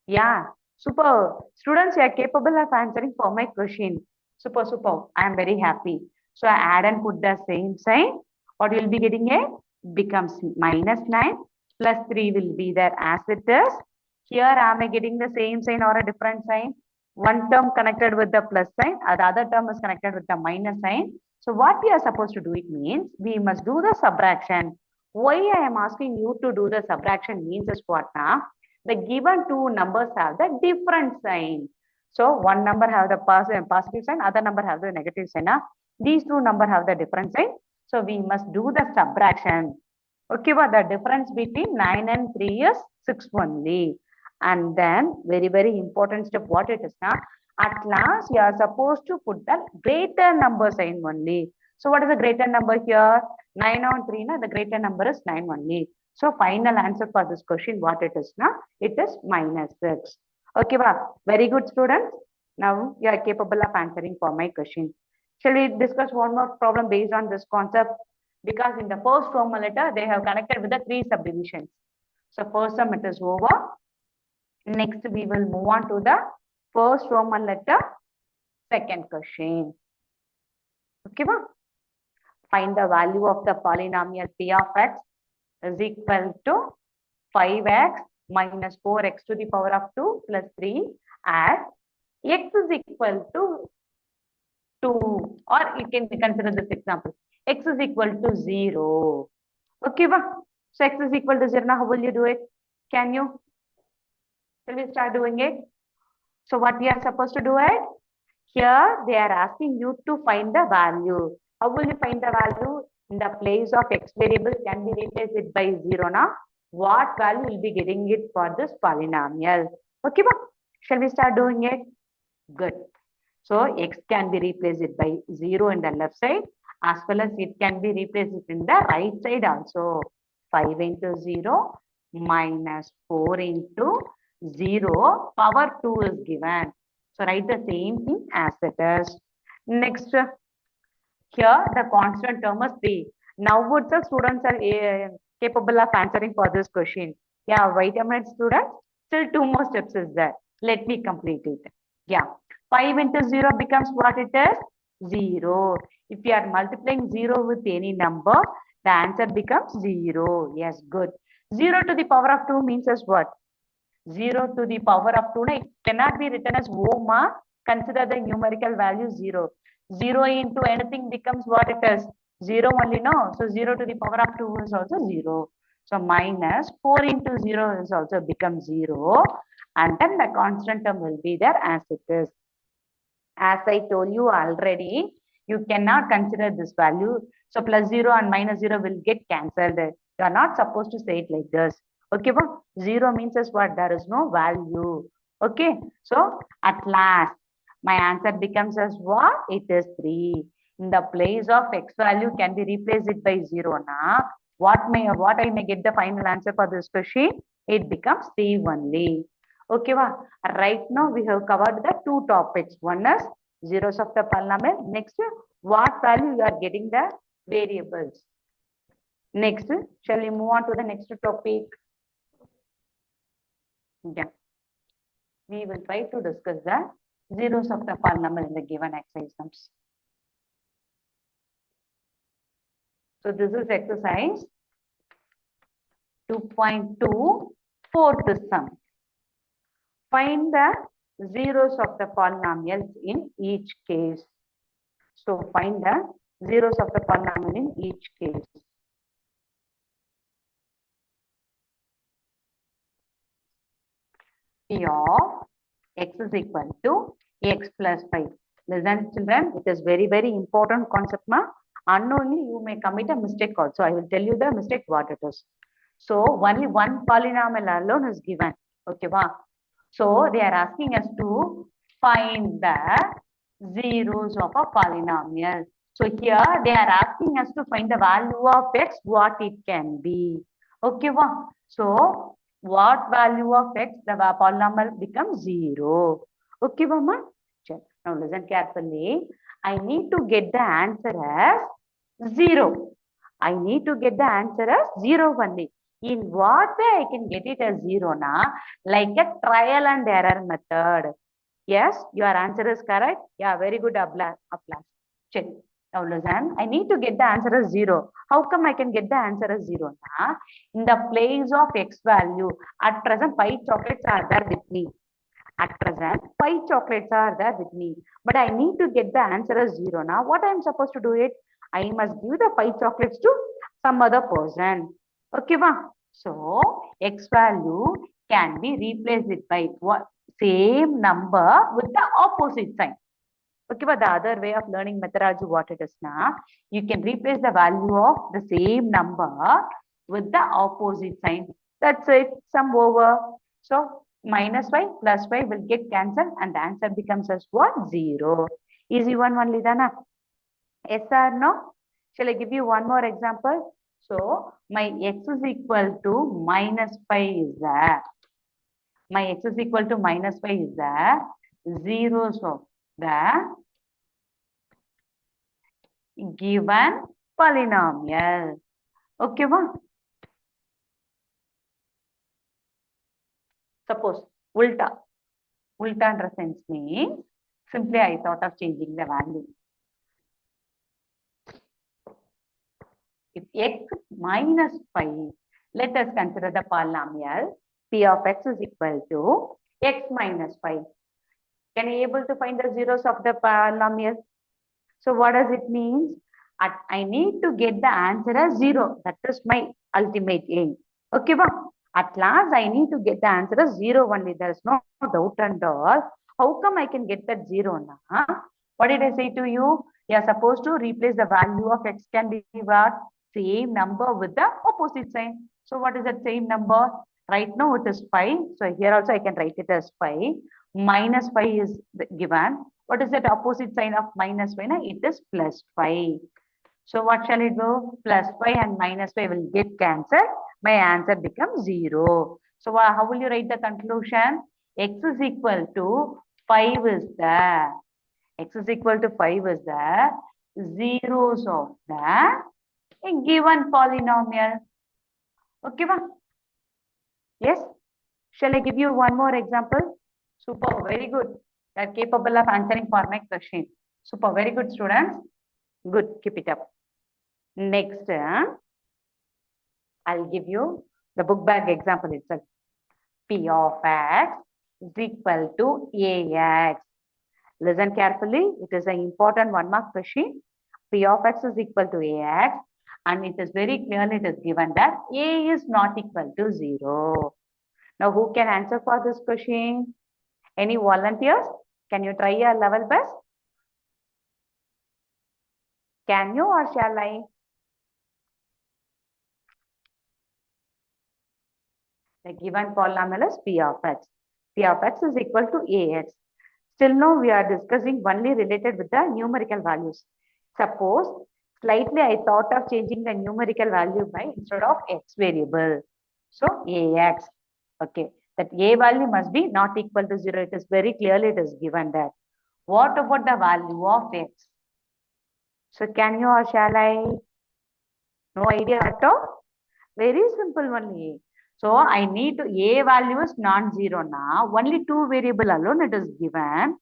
Yeah, super. Students, you are capable of answering for my question. Super, super. I am very happy. So I add and put the same sign. What you will be getting a becomes minus 9 plus 3 will be there as it is. Here am I getting the same sign or a different sign? One term connected with the plus sign, the other term is connected with the minus sign. So what we are supposed to do it means we must do the subtraction. Why I am asking you to do the subtraction means is what now? The given two numbers have the different sign. So one number have the positive sign, other number have the negative sign. These two number have the different sign. So we must do the subtraction. Okay, but the difference between 9 and 3 is 6 only. And then very important step what it is now. At last you are supposed to put the greater number sign only. So what is the greater number here? 9 on 3, na, the greater number is 9 only. So final answer for this question, what it is now? It is minus 6. Okay, very good students. Now you are capable of answering for my question. Shall we discuss one more problem based on this concept? Because in the first Roman letter, they have connected with the three subdivisions. So first sum it is over. Next we will move on to the first Roman letter, second question. Okay, find the value of the polynomial p of x is equal to 5x minus 4x to the power of 2 plus 3 at x is equal to 2, or you can consider this example. X is equal to 0. Okay, so x is equal to 0. Now, how will you do it? Can you? Shall we start doing it? So, what we are supposed to do it? Here, they are asking you to find the value. How will you find the value? In the place of x variable, can we replace it by 0 now? What value will be getting it for this polynomial? Okay, shall we start doing it? Good. So x can be replaced by 0 in the left side, as well as it can be replaced in the right side also. 5 into 0 minus 4 into 0 power 2 is given. So write the same thing as it is. Next, here the constant term is 3. Now would the students are capable of answering for this question? Yeah, wait a minute students. Still 2 more steps is there. Let me complete it. Yeah. 5 into 0 becomes what it is? 0. If you are multiplying 0 with any number, the answer becomes 0. Yes, good. 0 to the power of 2 means as what? 0 to the power of 2. It cannot be written as Oma. Consider the numerical value 0. 0 into anything becomes what it is? 0 only, no? So 0 to the power of 2 is also 0. So minus 4 into 0 is also becomes 0. And then the constant term will be there as it is. As I told you already, you cannot consider this value. So plus 0 and minus 0 will get cancelled. You are not supposed to say it like this. Okay, but 0 means as what? There is no value. Okay, so at last, my answer becomes as what? It is 3. In the place of x value can be replaced it by 0 now. What I may get the final answer for this question? It becomes 3 only. Okay, right now we have covered the two topics. One is zeros of the polynomial. Next, what value you are getting the variables. Next, shall we move on to the next topic? Yeah. We will try to discuss the zeros of the polynomial in the given exercises. So this is exercise 2.2, fourth sum. Find the zeros of the polynomials in each case. So find the zeros of the polynomial in each case. P of x is equal to x plus 5. Listen children, it is very, very important concept. Unknowingly, you may commit a mistake also. I will tell you the mistake what it is. So only one polynomial alone is given. Okay, wow. So they are asking us to find the zeros of a polynomial. So here they are asking us to find the value of x, what it can be. Okay, wow. So what value of x, the polynomial becomes 0. Okay, Mama? Now listen carefully. I need to get the answer as 0. I need to get the answer as 0 only. In what way I can get it as 0 na? Like a trial and error method. Yes, your answer is correct. Yeah, very good. Applause. Check. Now listen, I need to get the answer as 0. How come I can get the answer as 0? Na? In the place of x value, at present 5 chocolates are there with me. At present, 5 chocolates are there with me. But I need to get the answer as 0. Now, what I am supposed to do it? I must give the 5 chocolates to some other person. Okay, va? So, x value can be replaced it by what? Same number with the opposite sign. Okay, but the other way of learning methodology, what it is now, you can replace the value of the same number with the opposite sign. That's it, sum over. So minus 5 plus 5 will get cancelled and the answer becomes as what? 0. Easy one only, Dana. Yes or no? Shall I give you one more example? So my x is equal to minus 5 is there. My x is equal to minus 5 is there. Zeros of the given polynomial. Okay, va? Suppose ulta. Ulta in sense means simply I thought of changing the value. If x minus 5, let us consider the polynomial p of x is equal to x minus 5. Can you able to find the zeros of the polynomial? So what does it mean? I need to get the answer as 0. That is my ultimate aim. Okay, va? At last, I need to get the answer as 0 only. There is no doubt and all. How come I can get that 0 now? What did I say to you? You are supposed to replace the value of x can be what? Same number with the opposite sign. So what is that same number? Right now it is 5. So here also I can write it as 5. Minus 5 is given. What is that opposite sign of minus 5? It is plus 5. So what shall it do? Plus 5 and minus 5 will get cancelled. My answer becomes 0. So how will you write the conclusion? X is equal to 5 is there. X is equal to 5 is the zeros of the given polynomial. Okay, ma? Yes? Shall I give you one more example? Super, very good. They are capable of answering for my question. Super, very good students. Good, keep it up. Next, I'll give you the book bag example itself. P of x is equal to ax. Listen carefully. It is an important 1 mark question. P of x is equal to ax. And it is very clearly it is given that a is not equal to 0. Now, who can answer for this question? Any volunteers? Can you try your level best? Can you or shall I? The given polynomial is P of x. P of x is equal to ax. Still now we are discussing only related with the numerical values. Suppose slightly I thought of changing the numerical value by instead of x variable. So ax. Okay. That a value must be not equal to 0. It is very clearly it is given that. What about the value of x? So can you or shall I? No idea at all? Very simple only. So I need to, a value is non-zero now. Only 2 variable alone it is given.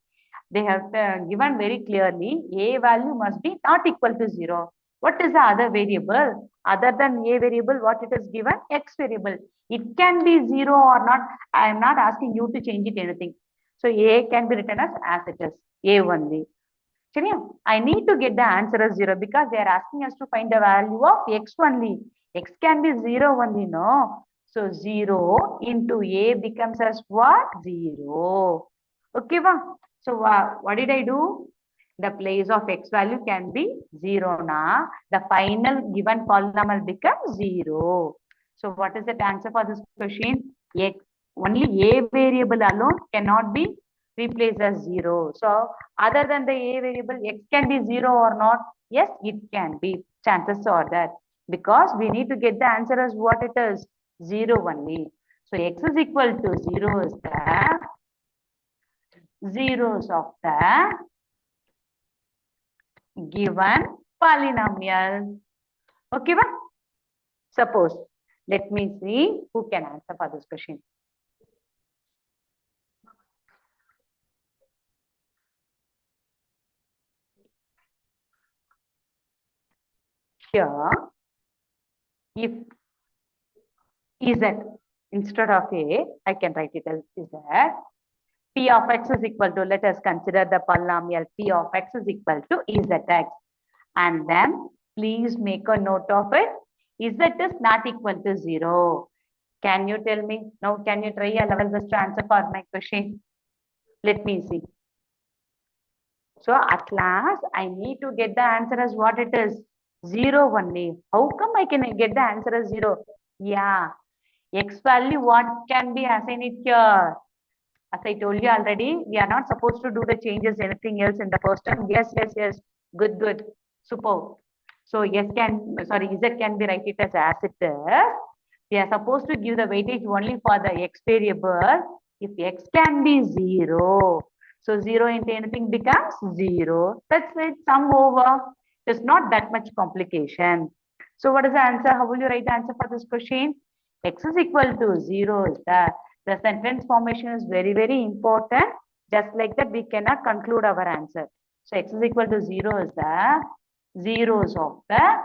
They have given very clearly a value must be not equal to 0. What is the other variable? Other than a variable, what it is given? X variable. It can be 0 or not. I am not asking you to change it anything. So a can be written as it is. A only. I need to get the answer as 0 because they are asking us to find the value of x only. X can be 0 only, no? So 0 into a becomes as what? 0. Okay, va? So what did I do? The place of x value can be 0 na. The final given polynomial becomes 0. So what is the answer for this question? X, only a variable alone cannot be replaced as 0. So other than the a variable, x can be 0 or not? Yes, it can be. Chances are that. Because we need to get the answer as what it is. 0 only. So x is equal to 0 is the zeros of the given polynomial. Okay, ba? Suppose, let me see who can answer for this question. Here, if z instead of a, I can write it as z. P of x is equal to, let us consider the polynomial P of x is equal to zx. And then please make a note of it. Z is not equal to 0. Can you tell me? Now, can you try a level best to answer for my question? Let me see. So at last, I need to get the answer as what it is. 0 only. How come I can get the answer as 0? Yeah. X value, what can be assigned it here? As I told you already, we are not supposed to do the changes, anything else in the first term. Yes, yes, yes. Good, good. Super. So Z can be written as it is. We are supposed to give the weightage only for the X variable. If X can be 0, so 0 into anything becomes 0. That's it. Sum over. There's not that much complication. So what is the answer? How will you write the answer for this question? X is equal to 0 is the sentence formation is very, very important. Just like that, we cannot conclude our answer. So x is equal to 0 is the zeros of the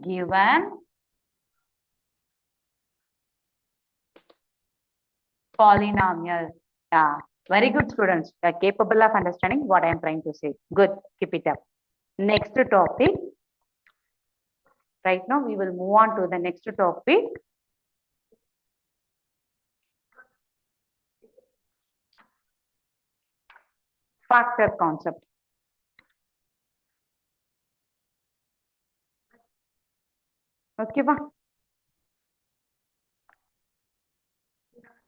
given polynomial. Yeah, very good students. You are capable of understanding what I am trying to say. Good, keep it up. Next topic. Right now, we will move on to the next topic. Factor concept. Okay, ba?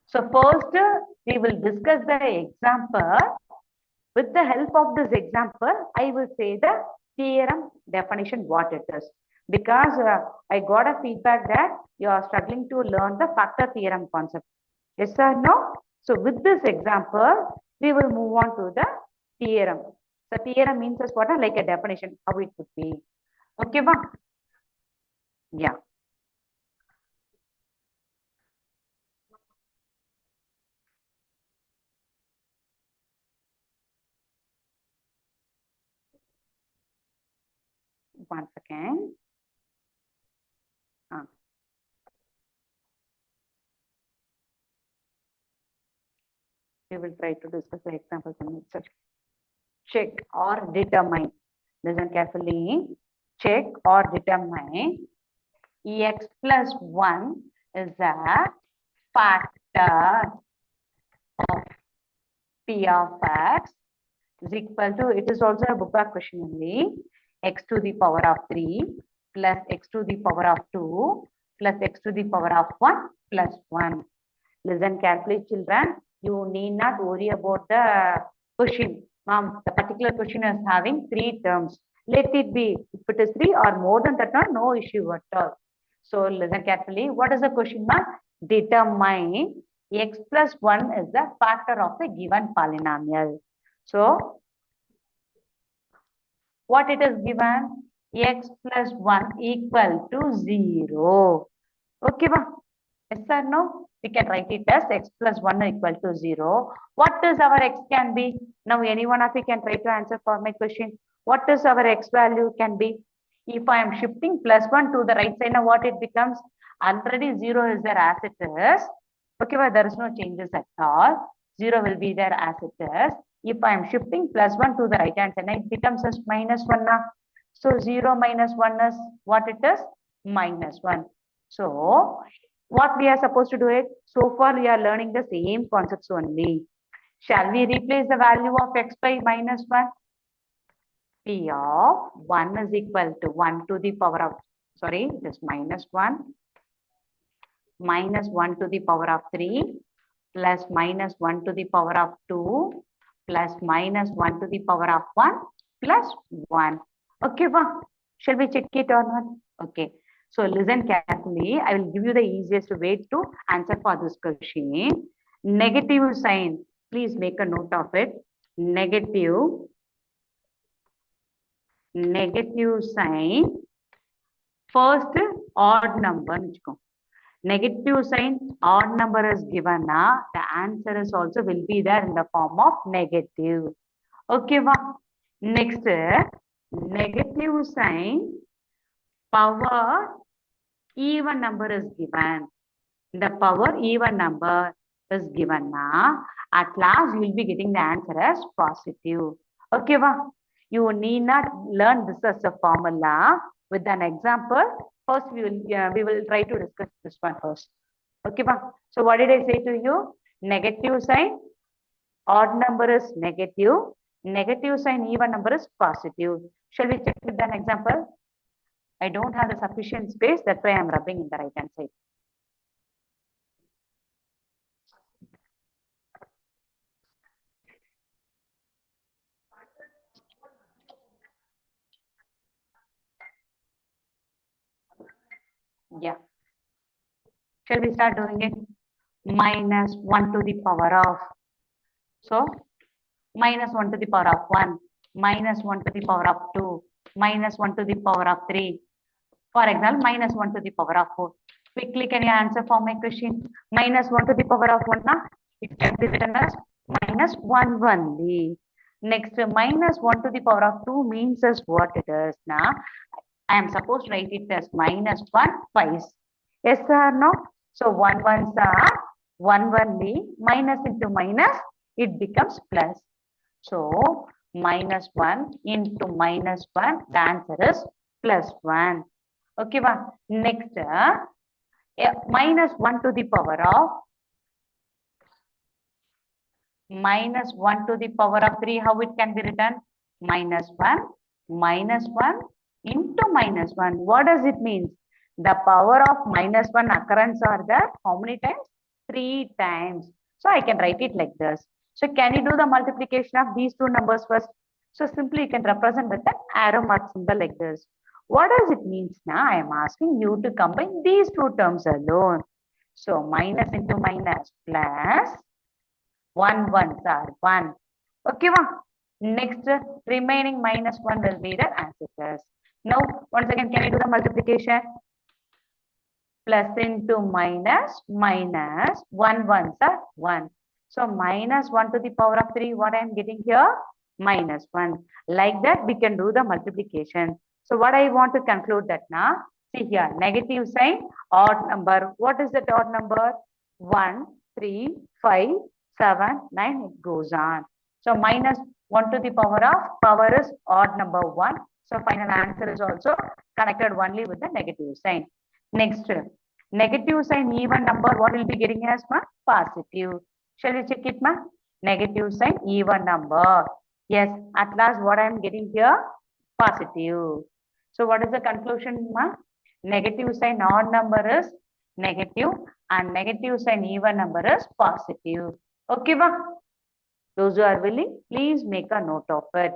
So first, we will discuss the example. With the help of this example, I will say the theorem definition what it is. Because I got a feedback that you are struggling to learn the factor theorem concept. Yes or no? So with this example, we will move on to the theorem. So theorem means as what? Like a definition, how it would be. Okay, ma? Yeah. Once again. We will try to discuss the examples in itself. Check or determine. Listen carefully. Check or determine x plus 1 is a factor of p of x is equal to, it is also a book back question only, x to the power of 3 plus x to the power of 2 plus x to the power of 1 plus 1. Listen carefully, children. You need not worry about the question. Mom, the particular question is having 3 terms. Let it be. If it is 3 or more than that, no issue at all. So listen carefully. What is the question, ma'am? Determine x plus 1 is the factor of the given polynomial. So what it is given? X plus 1 equal to 0. Okay, ma? Yes or no? We can write it as x plus 1 equal to 0. What is our x can be? Now, any one of you can try to answer for my question. What is our x value can be? If I am shifting +1 to the right side, now what it becomes? Already 0 is there as it is. Okay, well, there is no changes at all. 0 will be there as it is. If I am shifting +1 to the right hand side, it becomes as -1 now. So 0 minus 1 is what it is? -1. So what we are supposed to do it? So far we are learning the same concepts only. Shall we replace the value of x by -1? P of 1 is equal to 1 to the power of, sorry, this -1 minus 1 to the power of 3 plus -1 to the power of 2 plus -1 to the power of 1 plus 1. Okay, shall we check it or not? Okay. So listen carefully. I will give you the easiest way to answer for this question. Negative sign. Please make a note of it. Negative sign. First odd number. Negative sign, odd number is given. The answer is also will be there in the form of negative. Okay, next, negative sign, power even number is given. The power even number is given. At last, you will be getting the answer as positive. Okay, you need not learn this as a formula. With an example, first we will try to discuss this one first. Okay, so what did I say to you? Negative sign, odd number is negative. Negative sign, even number is positive. Shall we check with an example? I don't have the sufficient space. That's why I'm rubbing in the right hand side. Yeah. Shall we start doing it? -1 to the power of. So, -1 to the power of 1, -1 to the power of 2, -1 to the power of 3. For example, -1 to the power of 4. Quickly, can you answer for my question? -1 to the power of 1, it can be written as -1 only. Next, -1 to the power of 2 means as what it is now. I am supposed to write it as -1 twice. Yes or no? So 1 ones are 1 only, minus into minus, it becomes plus. So -1 into -1, the answer is +1. Okay, next, -1 to the power of -1 to the power of 3, how it can be written? -1 into -1. What does it mean? The power of -1 occurrence are there how many times? 3 times. So I can write it like this. So can you do the multiplication of these two numbers first? So simply you can represent with an arrow mark symbol like this. What does it mean now? I am asking you to combine these two terms alone. So minus into minus plus 1 ones are 1. Okay, next remaining -1 will be the answers. Now once again, can you do the multiplication? Plus into minus, minus 1 ones are 1. So -1 to the power of 3, what I am getting here? -1. Like that, we can do the multiplication. So what I want to conclude that now, see here, negative sign, odd number. What is that odd number? 1, 3, 5, 7, 9, it goes on. So -1 to the power is odd number 1. So final answer is also connected only with the negative sign. Next, negative sign even number, what will be getting as positive. Shall we check it, negative sign even number. Yes, at last what I am getting here? Positive. So what is the conclusion, negative sign odd number is negative and negative sign even number is positive. Okay, those who are willing, please make a note of it.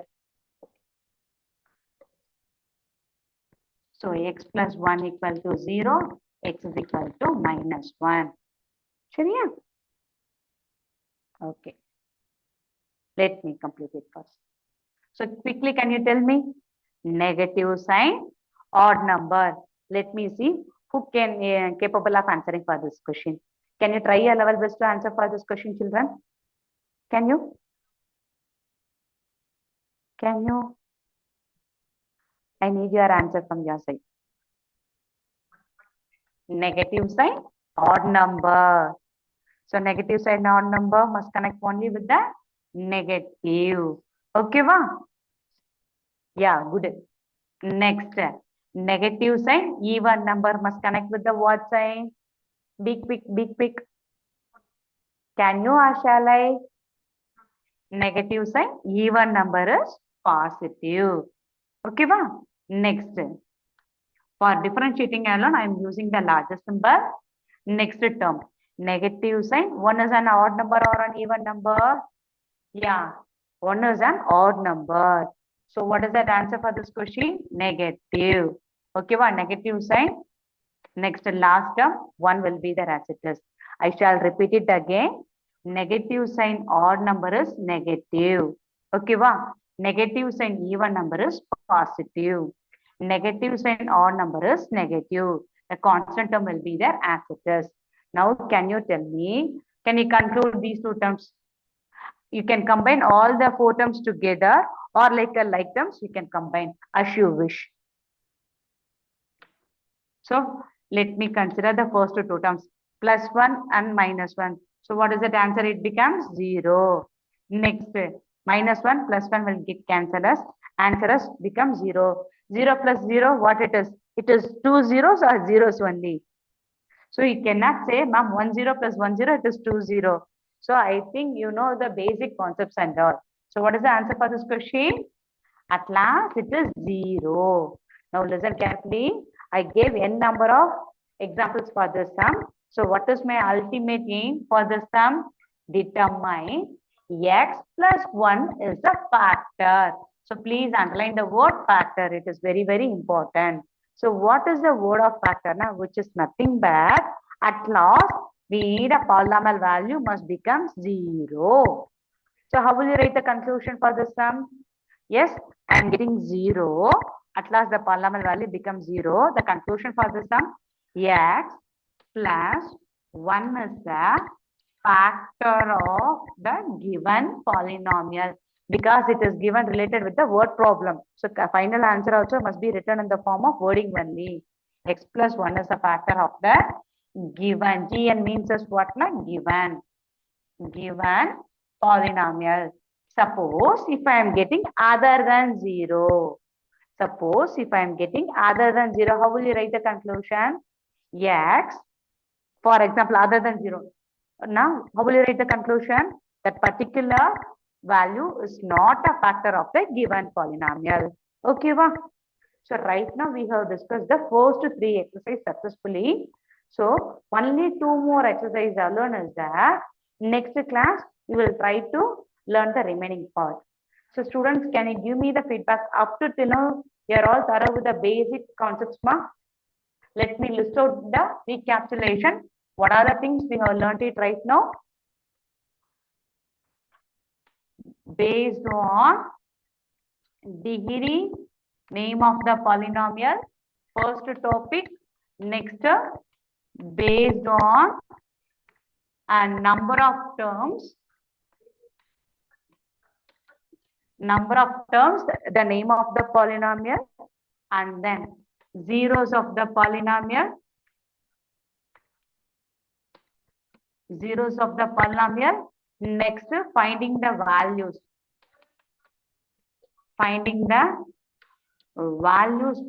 So x plus 1 equal to 0, x is equal to -1. Shariya? Okay. Let me complete it first. So quickly, can you tell me? Negative sign, odd number. Let me see who can capable of answering for this question. Can you try your level best to answer for this question, children? Can you? Can you? I need your answer from your side. Negative sign, odd number. So negative sign, odd number must connect only with the negative. Okay, va? Yeah, good. Next, negative sign, even number must connect with the what sign? Big, big, big, big. Can you or shall I? Negative sign, even number is positive. Okay, va? Next, for differentiating alone, I am using the largest symbol. Next term, negative sign. One is an odd number or an even number? Yeah, one is an odd number. So what is that answer for this question? Negative. Okay, one negative sign. Next last term, one will be there as it is. I shall repeat it again. Negative sign odd number is negative. Okay, va? Negative sign even number is positive. Negative sign odd number is negative. The constant term will be there as it is. Now, can you tell me, can you conclude these two terms? You can combine all the four terms together or like a like terms, you can combine as you wish. So let me consider the first two terms, plus 1 and minus 1. So what is that answer? It becomes 0. Next, minus 1 plus 1 will get cancelled as answer as becomes 0. 0 plus 0, what it is? It is two zeros or zeros only. So you cannot say, ma'am, 1 0 plus 1 0, it is 2 0. So I think you know the basic concepts and all. So what is the answer for this question? At last, it is 0. Now listen carefully. I gave n number of examples for this sum. So what is my ultimate aim for this sum? Determine x plus 1 is a factor. So please underline the word factor. It is very, very important. So what is the word of factor now? Which is nothing but at last we need a polynomial value must become 0. So how will you write the conclusion for this sum? Yes, I am getting 0. At last the polynomial value becomes 0. The conclusion for this sum, x plus 1 is the factor of the given polynomial because it is given related with the word problem. So final answer also must be written in the form of wording only. X plus 1 is a factor of the given. Gn means as what? Given polynomial. Suppose if I am getting other than 0. Suppose if I am getting other than 0, how will you write the conclusion? X, for example, other than 0. Now, how will you write the conclusion? That particular value is not a factor of the given polynomial. Okay, va? So right now we have discussed the first three exercises successfully. So only two more exercises alone is there. Next class, we will try to learn the remaining part. So students, can you give me the feedback up to till now? You're all thorough with the basic concepts, ma? Let me list out the recapitulation. What are the things we have learned it right now? Based on degree, name of the polynomial, first topic. Next, based on a number of terms, the name of the polynomial, and then zeros of the polynomial, next finding the values,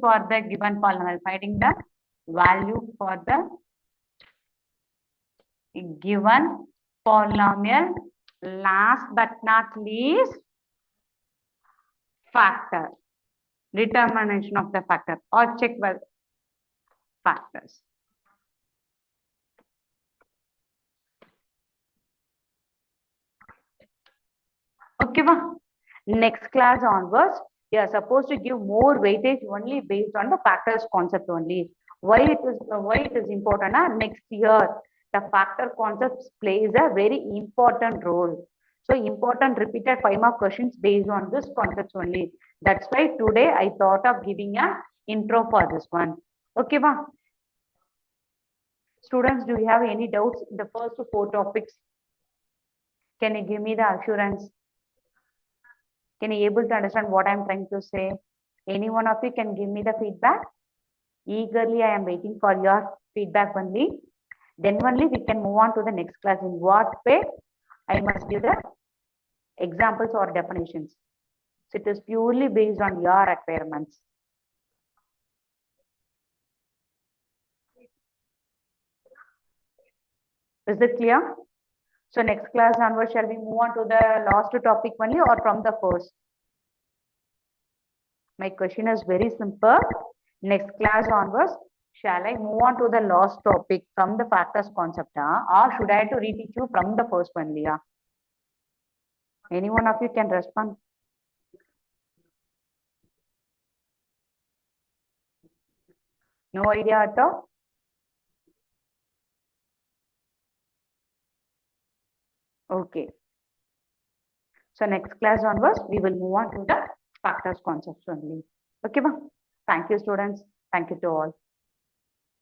for the given polynomial, finding the value for the given polynomial, last but not least, factor, determination of the factor or check well factors. Okay, va? Next class onwards, you are supposed to give more weightage only based on the factors concept only. Why it is important? Next year, the factor concepts plays a very important role. So important repeated 5 mark questions based on this concepts only. That's why today I thought of giving a intro for this one. Okay, va? Students, do you have any doubts in the first 4 topics? Can you give me the assurance? Can you able to understand what I'm trying to say? Any one of you can give me the feedback. Eagerly, I am waiting for your feedback only. Then only we can move on to the next class. In what way I must give the examples or definitions. So it is purely based on your requirements. Is it clear? So next class onward, shall we move on to the last topic only or from the first? My question is very simple. Next class onwards, shall I move on to the last topic from the factors concept, or should I have to reteach you from the first only? Any one of you can respond. No idea at all? Okay. So next class onwards, we will move on to the factors concepts only. Okay, ma? Thank you, students. Thank you to all.